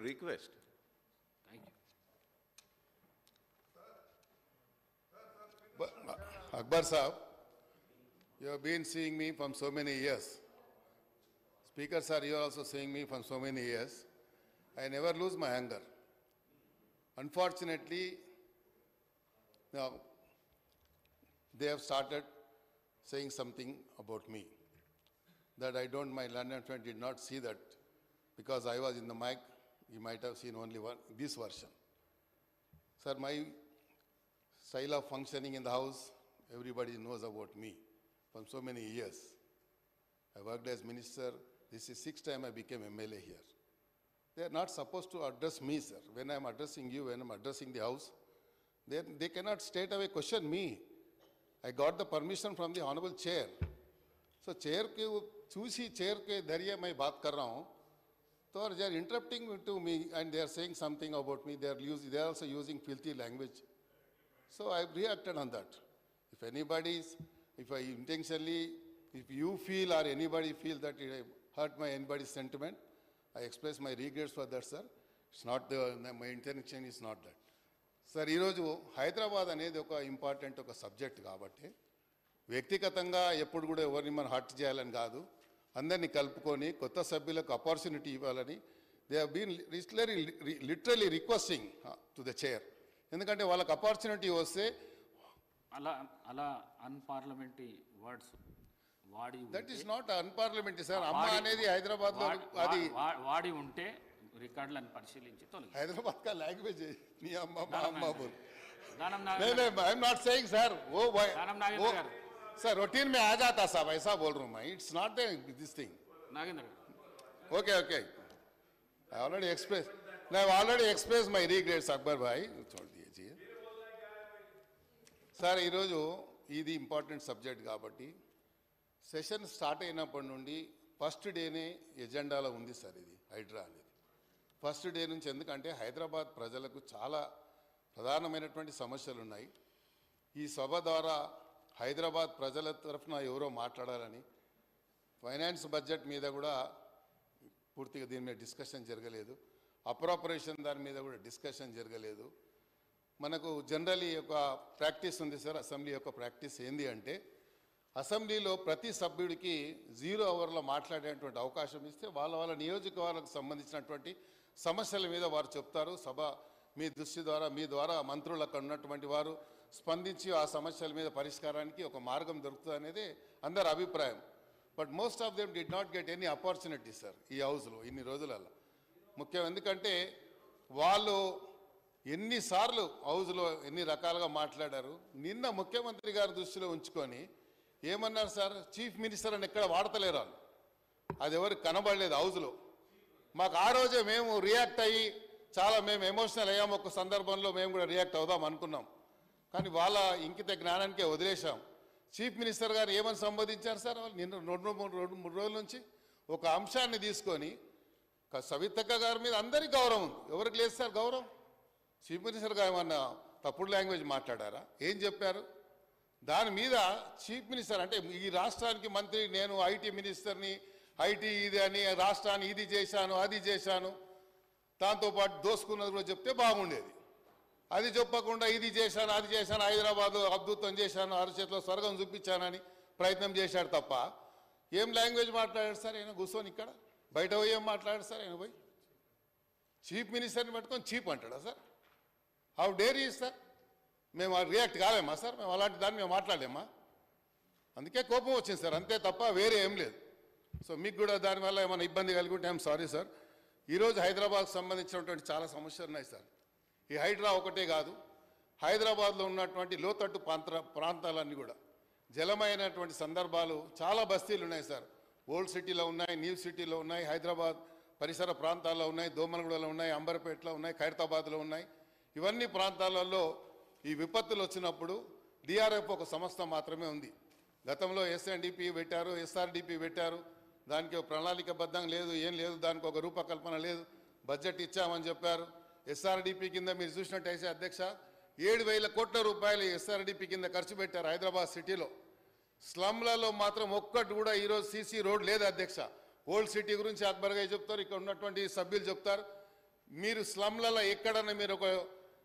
request. Thank you. But, Akbar Sahab, you have been seeing me from so many years. Speaker sir, you are also seeing me from so many years. I never lose my anger. Unfortunately, now they have started saying something about me that I don't, my London friend did not see that because I was in the mic, you might have seen only this version. Sir, my style of functioning in the house, everybody knows about me from so many years. I worked as minister. This is 6th time I became MLA here. They are not supposed to address me, sir. When I am addressing you, when I am addressing the house, they cannot straight away question me. I got the permission from the honorable chair. So chair के चूसी chair के धैर्य मैं बात कर रहा हूँ, तो they are interrupting to me and they are saying something about me. They are also using filthy language. So I reacted on that. If I intentionally, if you feel or anybody feel that it hurt anybody's sentiment, I express my regrets for that, sir. It's not my intention is not that. Sir, ఈరోజు హైదరాబాద్ అనేది ఒక important ఒక subject కాబట్టి వ్యక్తిగతంగా ఎప్పుడు కూడా ఎవరిని మనం హర్ట్ చేయాలని కాదు, అందరినీ కలుపుకొని కొత్త సభ్యులకు ఆపర్చునిటీ ఇవ్వాలని they have been literally requesting to the chair. ఎందుకంటే వాళ్ళకి ఆపర్చునిటీ వస్తే అలా అన్పార్లమెంటరీ వర్డ్స్ వాడి that is not unparliamentary sir. అమ్మ అనేది హైదరాబాద్ లో అది వాడి ఉంటే రికార్డులను పరిశీలించి తొలగి हैदराबाद का लैंग्वेज है नी अम्मा अम्मा बोल दानम नहीं नहीं I am not saying sir वो दानम नागेंद्र गाరు सर रूटीन में आ जाता साहब ऐसा बोल रहा हूं मैं. It's not this thing. Nagendra okay okay I already express my regrets Akbar भाई छोड़ दीजिए సార్. ఈరోజు ఇది ఇంపార్టెంట్ సబ్జెక్ట్ కాబట్టి సెషన్ స్టార్ట్ అయినప్పటి నుండి ఫస్ట్ డేనే ఎజెండాలో ఉంది సార్ ఇది హైడ్రా అనేది. ఫస్ట్ డే నుంచి, ఎందుకంటే హైదరాబాద్ ప్రజలకు చాలా ప్రధానమైనటువంటి సమస్యలు ఉన్నాయి. ఈ సభ ద్వారా హైదరాబాద్ ప్రజల తరఫున ఎవరో మాట్లాడాలని, ఫైనాన్స్ బడ్జెట్ మీద కూడా పూర్తిగా దీని మీద డిస్కషన్ జరగలేదు, అప్రాపరేషన్ దాని మీద కూడా డిస్కషన్ జరగలేదు. మనకు జనరలీ ఒక ప్రాక్టీస్ ఉంది సార్, అసెంబ్లీ యొక్క ప్రాక్టీస్ ఏంది అంటే అసెంబ్లీలో ప్రతి సభ్యుడికి 0 అవర్లో మాట్లాడేటువంటి అవకాశం ఇస్తే వాళ్ళ నియోజకవర్గాలకు సంబంధించినటువంటి సమస్యల మీద వారు చెప్తారు. సభ మీ దృష్టి ద్వారా మీ ద్వారా మంత్రులు అక్కడ ఉన్నటువంటి వారు స్పందించి ఆ సమస్యల మీద పరిష్కారానికి ఒక మార్గం దొరుకుతుంది అనేది అందరి అభిప్రాయం. But most of them did not get any opportunity sir ఈ హౌస్లో ఇన్ని రోజులలో. ముఖ్యం ఎందుకంటే వాళ్ళు ఎన్నిసార్లు హౌస్లో ఎన్ని రకాలుగా మాట్లాడారు. నిన్న ముఖ్యమంత్రి గారి దృష్టిలో ఉంచుకొని ఏమన్నారు సార్, చీఫ్ మినిస్టర్ అని ఎక్కడ వాడతలేరు వాళ్ళు. అది ఎవరికి కనబడలేదు హౌస్లో. మాకు ఆ రోజే మేము రియాక్ట్ అయ్యి మేము ఎమోషనల్ అయ్యాము. ఒక సందర్భంలో మేము కూడా రియాక్ట్ అవుదాం అనుకున్నాం, కానీ వాళ్ళ ఇంకిత జ్ఞానానికే వదిలేశాం. చీఫ్ మినిస్టర్ గారు ఏమని సంబోధించారు సార్ వాళ్ళు నిన్న 2-3 రోజుల నుంచి ఒక అంశాన్ని తీసుకొని. సవితక్క గారి మీద అందరికీ గౌరవం ఉంది, ఎవరికి లేదు సార్ గౌరవం. చీఫ్ మినిస్టర్ గారు ఏమన్నా తప్పుడు లాంగ్వేజ్ మాట్లాడారా, ఏం చెప్పారు? దాని మీద చీఫ్ మినిస్టర్ అంటే ఈ రాష్ట్రానికి మంత్రి, నేను ఐటీ మినిస్టర్ని, ఐటీ ఇది అని రాష్ట్రాన్ని ఇది చేశాను అది చేశాను, దాంతోపాటు దోసుకున్నది కూడా చెప్తే బాగుండేది. అది చెప్పకుండా ఇది చేశాను అది చేశాను, హైదరాబాద్ అద్భుతం చేశాను, అరచేతిలో స్వర్గం చూపించానని ప్రయత్నం చేశాడు తప్ప ఏం లాంగ్వేజ్ మాట్లాడాడు సార్ ఆయన కూర్చొని ఇక్కడ? బయట పోయి ఏం మాట్లాడాడు సార్ ఆయన? పోయి చీఫ్ మినిస్టర్ని పెట్టుకొని చీప్ అంటాడా sir? How dare is sir? మేము రియాక్ట్ కాలేమా సార్? మేము అలాంటి దాన్ని మేము మాట్లాడలేమా? అందుకే కోపం వచ్చింది సార్, అంతే తప్ప వేరే ఏం లేదు. సో మీకు కూడా దానివల్ల ఏమైనా ఇబ్బంది కలిగి ఐఎమ్ సారీ సార్. ఈరోజు హైదరాబాద్కు సంబంధించినటువంటి చాలా సమస్యలు ఉన్నాయి సార్. ఈ హైడ్రా ఒకటే కాదు, హైదరాబాద్లో ఉన్నటువంటి లోతట్టు ప్రాంతాలన్నీ కూడా జలమైనటువంటి సందర్భాలు చాలా బస్తీలు ఉన్నాయి సార్. ఓల్డ్ సిటీలో ఉన్నాయి, న్యూ సిటీలో ఉన్నాయి, హైదరాబాద్ పరిసర ప్రాంతాల్లో ఉన్నాయి, దోమలగూడలో ఉన్నాయి, అంబర్పేటలో ఉన్నాయి, ఖైరతాబాద్లో ఉన్నాయి. ఇవన్నీ ప్రాంతాలలో ఈ విపత్తులు వచ్చినప్పుడు డిఆర్ఎఫ్ ఒక సంస్థ మాత్రమే ఉంది. గతంలో ఎస్ఎన్డిపి పెట్టారు, ఎస్ఆర్డిపి పెట్టారు, దానికి ప్రణాళికబద్ధంగా లేదు, ఏం లేదు, దానికి ఒక రూపకల్పన లేదు. బడ్జెట్ ఇచ్చామని చెప్పారు. ఎస్ఆర్డిపి కింద మీరు చూసినట్టయితే అధ్యక్ష 7,000 కోట్ల రూపాయలు ఎస్ఆర్డిపి కింద ఖర్చు పెట్టారు హైదరాబాద్ సిటీలో. స్లమ్లలో మాత్రం ఒక్కటి కూడా ఈరోజు సీసీ రోడ్ లేదు అధ్యక్ష. ఓల్డ్ సిటీ గురించి అక్బర్ గారు చెప్తారు, ఇక్కడ ఉన్నటువంటి సభ్యులు చెప్తారు. మీరు స్లమ్లలో ఎక్కడన్నా మీరు ఒక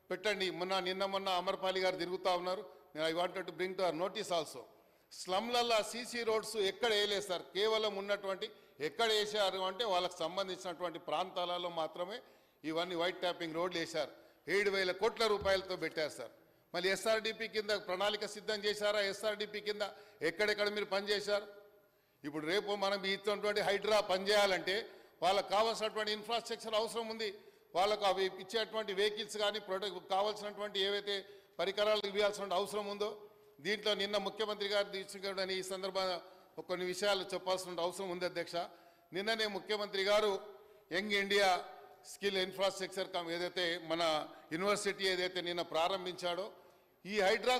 పెట్టండి. నిన్న అమర్పాలి గారు తిరుగుతూ ఉన్నారు. నేను I wanted to bring to our notice also. స్లమ్లలో సీసీ రోడ్స్ ఎక్కడ వేయలేదు సార్. కేవలం ఉన్నటువంటి ఎక్కడ వేసారు అంటే వాళ్ళకి సంబంధించినటువంటి ప్రాంతాలలో మాత్రమే ఇవన్నీ వైట్ ట్యాపింగ్ రోడ్లు వేశారు. 7,000 కోట్ల రూపాయలతో పెట్టారు సార్. మళ్ళీ ఎస్ఆర్డిపి కింద ప్రణాళిక సిద్ధం చేశారా? ఎస్ఆర్డిపి కింద ఎక్కడెక్కడ మీరు పనిచేశారు? ఇప్పుడు రేపు మనం ఇచ్చినటువంటి హైడ్రా పనిచేయాలంటే వాళ్ళకు కావాల్సినటువంటి ఇన్ఫ్రాస్ట్రక్చర్ అవసరం ఉంది. వాళ్ళకు అవి ఇచ్చేటువంటి వెహికల్స్ కానీ కావాల్సినటువంటి ఏవైతే పరికరాలు ఇవ్వాల్సిన అవసరం ఉందో దీంట్లో నిన్న ముఖ్యమంత్రి గారు తీసుకుని ఈ సందర్భంగా కొన్ని విషయాలు చెప్పాల్సిన అవసరం ఉంది అధ్యక్ష. నిన్ననే ముఖ్యమంత్రి గారు యంగ్ ఇండియా స్కిల్ ఇన్ఫ్రాస్ట్రక్చర్ ఏదైతే మన యూనివర్సిటీ ఏదైతే నిన్న ప్రారంభించాడో ఈ హైడ్రా